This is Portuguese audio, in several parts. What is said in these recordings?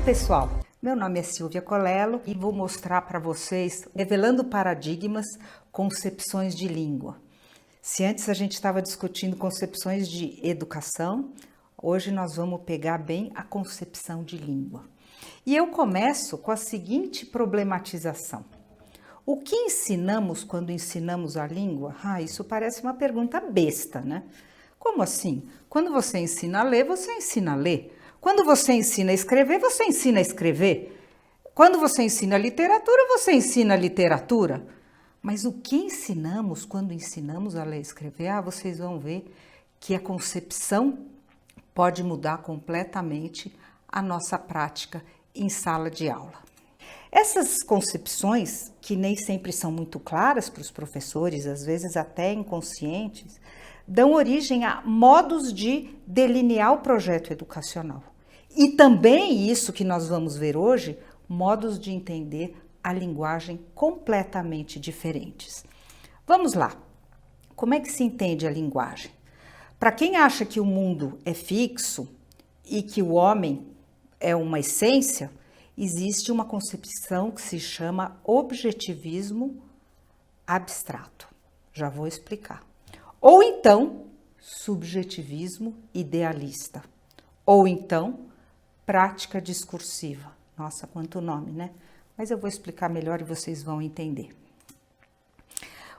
pessoal, meu nome é Silvia Colello e vou mostrar para vocês revelando paradigmas, concepções de língua. Se antes a gente estava discutindo concepções de educação, hoje nós vamos pegar bem a concepção de língua. E eu começo com a seguinte problematização. O que ensinamos quando ensinamos a língua? Isso parece uma pergunta besta, né? Como assim? Quando você ensina a ler, você ensina a ler. Quando você ensina a escrever, você ensina a escrever. Quando você ensina literatura, você ensina literatura. Mas o que ensinamos quando ensinamos a ler e escrever? Vocês vão ver que a concepção pode mudar completamente a nossa prática em sala de aula. Essas concepções, que nem sempre são muito claras para os professores, às vezes até inconscientes, dão origem a modos de delinear o projeto educacional. E também isso que nós vamos ver hoje, modos de entender a linguagem completamente diferentes. Vamos lá. Como é que se entende a linguagem? Para quem acha que o mundo é fixo e que o homem é uma essência, existe uma concepção que se chama objetivismo abstrato. Já vou explicar. Ou então, subjetivismo idealista. Ou então, prática discursiva. Nossa, quanto nome, né? Mas eu vou explicar melhor e vocês vão entender.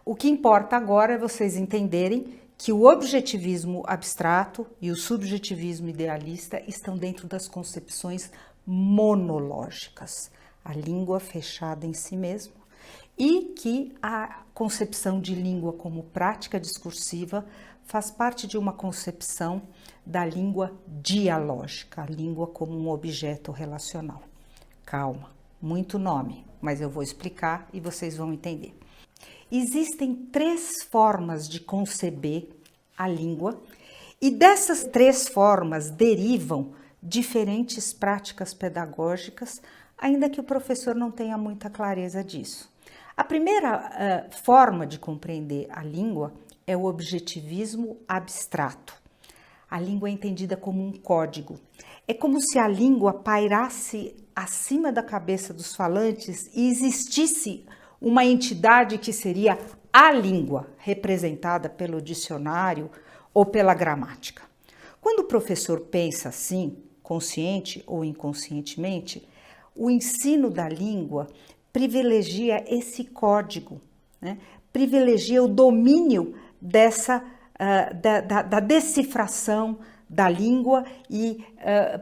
O que importa agora é vocês entenderem que o objetivismo abstrato e o subjetivismo idealista estão dentro das concepções monológicas, a língua fechada em si mesma, e que a concepção de língua como prática discursiva faz parte de uma concepção da língua dialógica, a língua como um objeto relacional. Calma, muito nome, mas eu vou explicar e vocês vão entender. Existem 3 formas de conceber a língua e dessas 3 formas derivam diferentes práticas pedagógicas, ainda que o professor não tenha muita clareza disso. A primeira forma de compreender a língua é o objetivismo abstrato. A língua é entendida como um código. É como se a língua pairasse acima da cabeça dos falantes e existisse uma entidade que seria a língua, representada pelo dicionário ou pela gramática. Quando o professor pensa assim, consciente ou inconscientemente, o ensino da língua privilegia esse código, né? Privilegia o domínio da decifração da língua e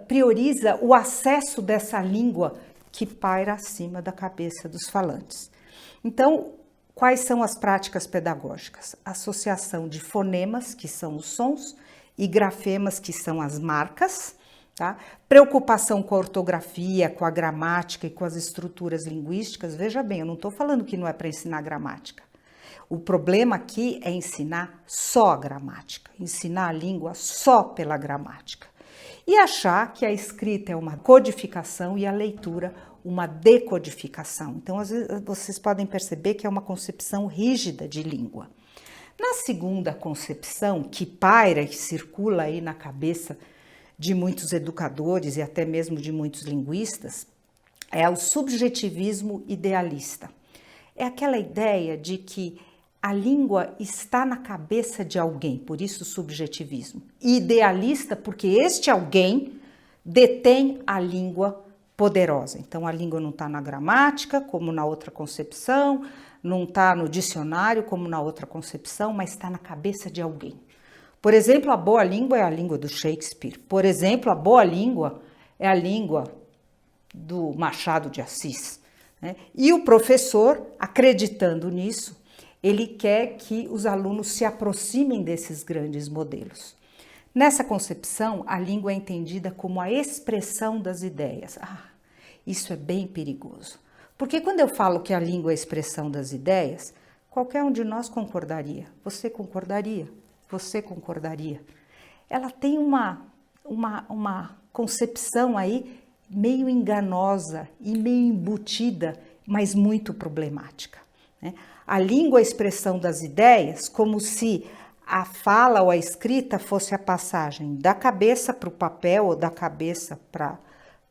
prioriza o acesso dessa língua que paira acima da cabeça dos falantes. Então, quais são as práticas pedagógicas? Associação de fonemas, que são os sons, e grafemas, que são as marcas, tá? Preocupação com a ortografia, com a gramática e com as estruturas linguísticas. Veja bem, eu não estou falando que não é para ensinar gramática. O problema aqui é ensinar só a gramática, ensinar a língua só pela gramática. E achar que a escrita é uma codificação e a leitura uma decodificação. Então, às vezes, vocês podem perceber que é uma concepção rígida de língua. Na segunda concepção, que paira e circula aí na cabeça de muitos educadores e até mesmo de muitos linguistas, é o subjetivismo idealista. É aquela ideia de que a língua está na cabeça de alguém, por isso o subjetivismo. E idealista porque este alguém detém a língua poderosa. Então, a língua não está na gramática, como na outra concepção, não está no dicionário, como na outra concepção, mas está na cabeça de alguém. Por exemplo, a boa língua é a língua do Shakespeare. Por exemplo, a boa língua é a língua do Machado de Assis, né? E o professor, acreditando nisso, ele quer que os alunos se aproximem desses grandes modelos. Nessa concepção, a língua é entendida como a expressão das ideias. Isso é bem perigoso. Porque quando eu falo que a língua é a expressão das ideias, qualquer um de nós concordaria. Você concordaria? Você concordaria? Ela tem uma concepção aí meio enganosa e meio embutida, mas muito problemática, né? A língua é a expressão das ideias, como se a fala ou a escrita fosse a passagem da cabeça para o papel ou da cabeça para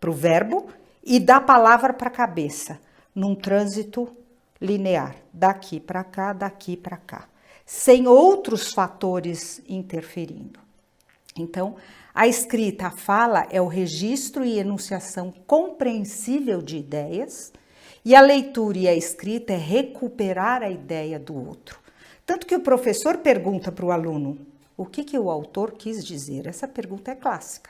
o verbo, e da palavra para a cabeça, num trânsito linear, daqui para cá, sem outros fatores interferindo. Então, a escrita, a fala é o registro e enunciação compreensível de ideias, e a leitura e a escrita é recuperar a ideia do outro. Tanto que o professor pergunta para o aluno, o que o autor quis dizer? Essa pergunta é clássica.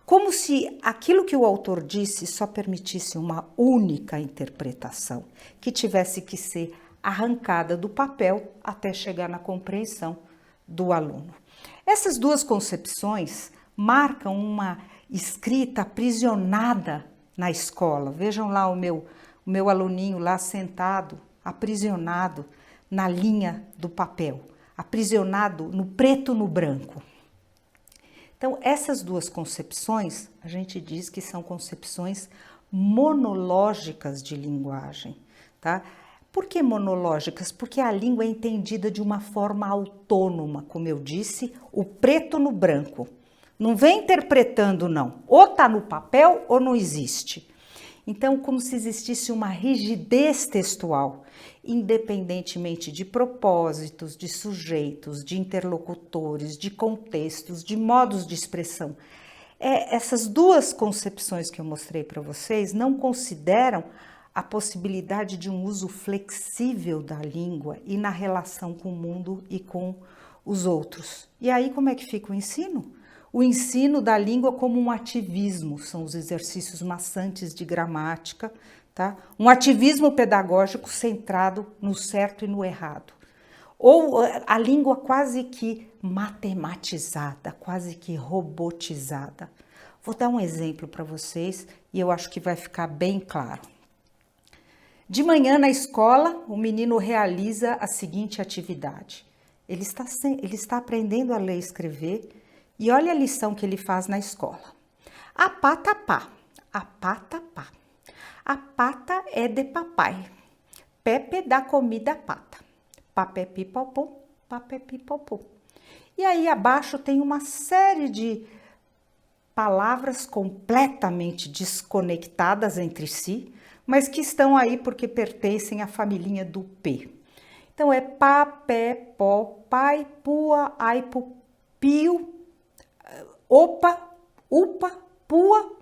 Como se aquilo que o autor disse só permitisse uma única interpretação, que tivesse que ser arrancada do papel até chegar na compreensão do aluno. Essas duas concepções marcam uma escrita aprisionada na escola. Vejam lá o meu aluninho lá sentado, aprisionado na linha do papel, aprisionado no preto no branco. Então, essas duas concepções, a gente diz que são concepções monológicas de linguagem, tá? Por que monológicas? Porque a língua é entendida de uma forma autônoma, como eu disse, o preto no branco. Não vem interpretando, não. Ou está no papel ou não existe. Então, como se existisse uma rigidez textual, independentemente de propósitos, de sujeitos, de interlocutores, de contextos, de modos de expressão. Essas duas concepções que eu mostrei para vocês não consideram a possibilidade de um uso flexível da língua e na relação com o mundo e com os outros. E aí, como é que fica o ensino? O ensino da língua como um ativismo, são os exercícios maçantes de gramática, tá? Um ativismo pedagógico centrado no certo e no errado. Ou a língua quase que matematizada, quase que robotizada. Vou dar um exemplo para vocês e eu acho que vai ficar bem claro. De manhã na escola, o menino realiza a seguinte atividade. Ele está aprendendo a ler e escrever e olha a lição que ele faz na escola. A pata pá, a pata pá. A pata é de papai. Pepe dá comida à pata. Papé pipopô, papé pipopô. E aí abaixo tem uma série de palavras completamente desconectadas entre si, mas que estão aí porque pertencem à família do P. Então é pá, pé, pó, pai, pua, aipo, pio, opa, upa, pua,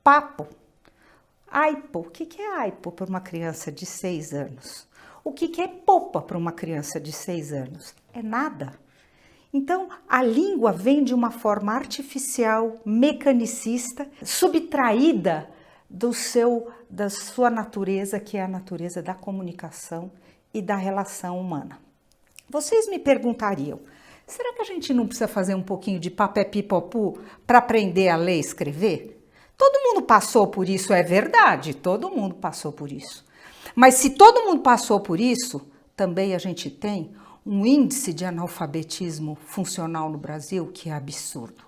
papo. Aipo, o que é aipo para uma criança de 6 anos? O que é popa para uma criança de 6 anos? É nada. Então, a língua vem de uma forma artificial, mecanicista, subtraída da sua natureza, que é a natureza da comunicação e da relação humana. Vocês me perguntariam, será que a gente não precisa fazer um pouquinho de papé pipopu para aprender a ler e escrever? Todo mundo passou por isso, é verdade, todo mundo passou por isso. Mas se todo mundo passou por isso, também a gente tem um índice de analfabetismo funcional no Brasil que é absurdo.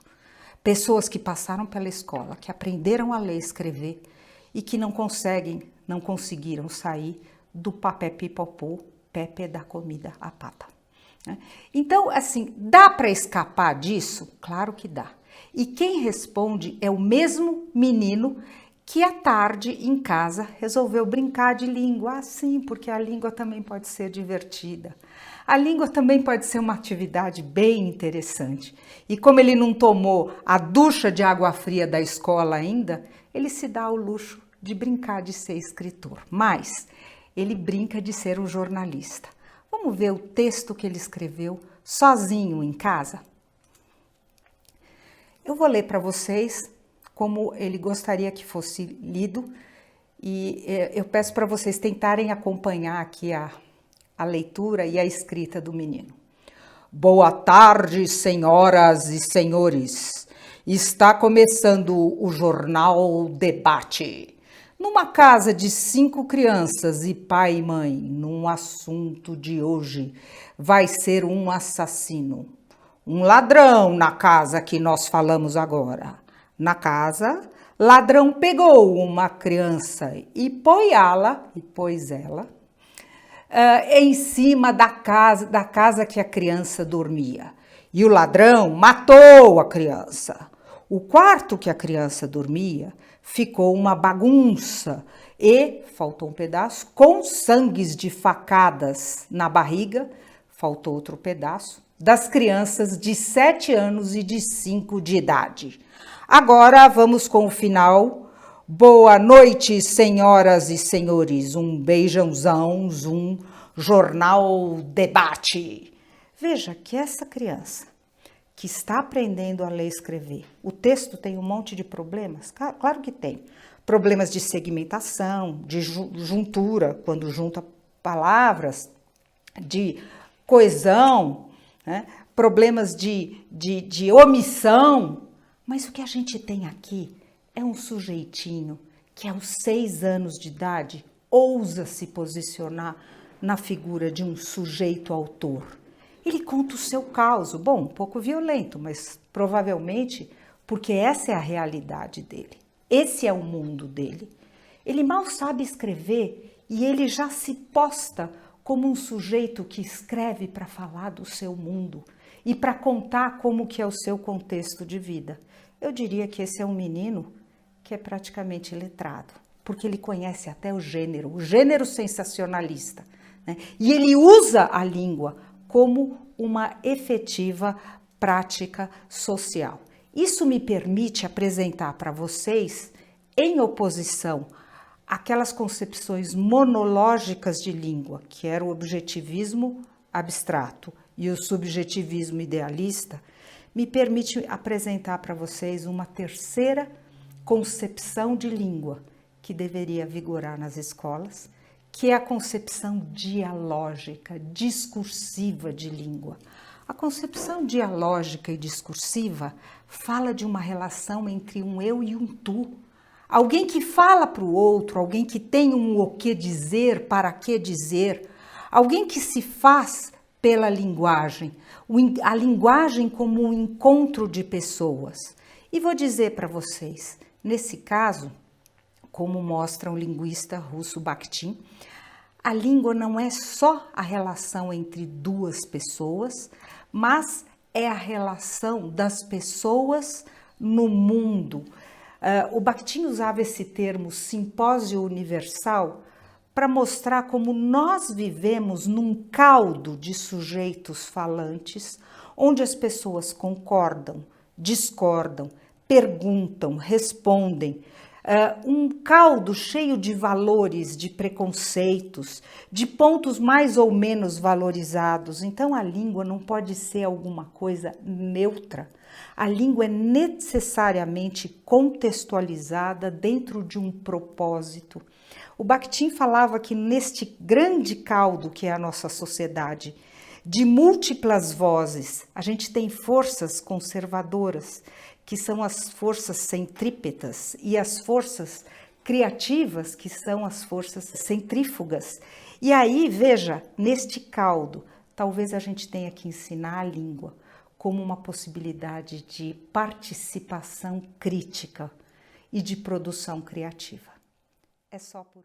Pessoas que passaram pela escola, que aprenderam a ler e escrever e que não conseguiram sair do papé pipopô, Pepe da comida à pata. Então, assim, dá para escapar disso? Claro que dá. E quem responde é o mesmo menino que à tarde em casa resolveu brincar de língua. Ah, sim, porque a língua também pode ser divertida. A língua também pode ser uma atividade bem interessante. E como ele não tomou a ducha de água fria da escola ainda, ele se dá o luxo de brincar de ser escritor. Mas ele brinca de ser um jornalista. Vamos ver o texto que ele escreveu sozinho em casa? Eu vou ler para vocês como ele gostaria que fosse lido e eu peço para vocês tentarem acompanhar aqui a leitura e a escrita do menino. Boa tarde, senhoras e senhores. Está começando o Jornal Debate. Numa casa de 5 crianças e pai e mãe, num assunto de hoje, vai ser um assassino. Um ladrão na casa que nós falamos agora. Na casa, ladrão pegou uma criança e pôs ela em cima da casa que a criança dormia. E o ladrão matou a criança. O quarto que a criança dormia ficou uma bagunça e faltou um pedaço, com sangues de facadas na barriga, faltou outro pedaço, das crianças de 7 anos e de 5 de idade. Agora vamos com o final. Boa noite, senhoras e senhores. Um beijãozão, zoom, Jornal Debate. Veja que essa criança que está aprendendo a ler e escrever, o texto tem um monte de problemas? Claro que tem. Problemas de segmentação, de juntura, quando junta palavras, de coesão, né? Problemas de omissão. Mas o que a gente tem aqui é um sujeitinho que aos 6 anos de idade ousa se posicionar na figura de um sujeito autor. Ele conta o seu caos, bom, um pouco violento, mas provavelmente porque essa é a realidade dele. Esse é o mundo dele. Ele mal sabe escrever e ele já se posta como um sujeito que escreve para falar do seu mundo e para contar como que é o seu contexto de vida. Eu diria que esse é um menino que é praticamente letrado, porque ele conhece até o gênero sensacionalista, né? E ele usa a língua como uma efetiva prática social. Isso me permite apresentar para vocês, em oposição àquelas concepções monológicas de língua, que era o objetivismo abstrato e o subjetivismo idealista, me permite apresentar para vocês uma terceira concepção de língua que deveria vigorar nas escolas, que é a concepção dialógica, discursiva de língua. A concepção dialógica e discursiva fala de uma relação entre um eu e um tu. Alguém que fala para o outro, alguém que tem um o que dizer, para que dizer, alguém que se faz pela linguagem, a linguagem como um encontro de pessoas. E vou dizer para vocês, nesse caso, como mostra o linguista russo Bakhtin, a língua não é só a relação entre duas pessoas, mas é a relação das pessoas no mundo. O Bakhtin usava esse termo simpósio universal para mostrar como nós vivemos num caldo de sujeitos falantes, onde as pessoas concordam, discordam, perguntam, respondem, um caldo cheio de valores, de preconceitos, de pontos mais ou menos valorizados. Então a língua não pode ser alguma coisa neutra. A língua é necessariamente contextualizada dentro de um propósito. O Bakhtin falava que neste grande caldo que é a nossa sociedade, de múltiplas vozes, a gente tem forças conservadoras, que são as forças centrípetas, e as forças criativas, que são as forças centrífugas. E aí, veja, neste caldo, talvez a gente tenha que ensinar a língua como uma possibilidade de participação crítica e de produção criativa. É só por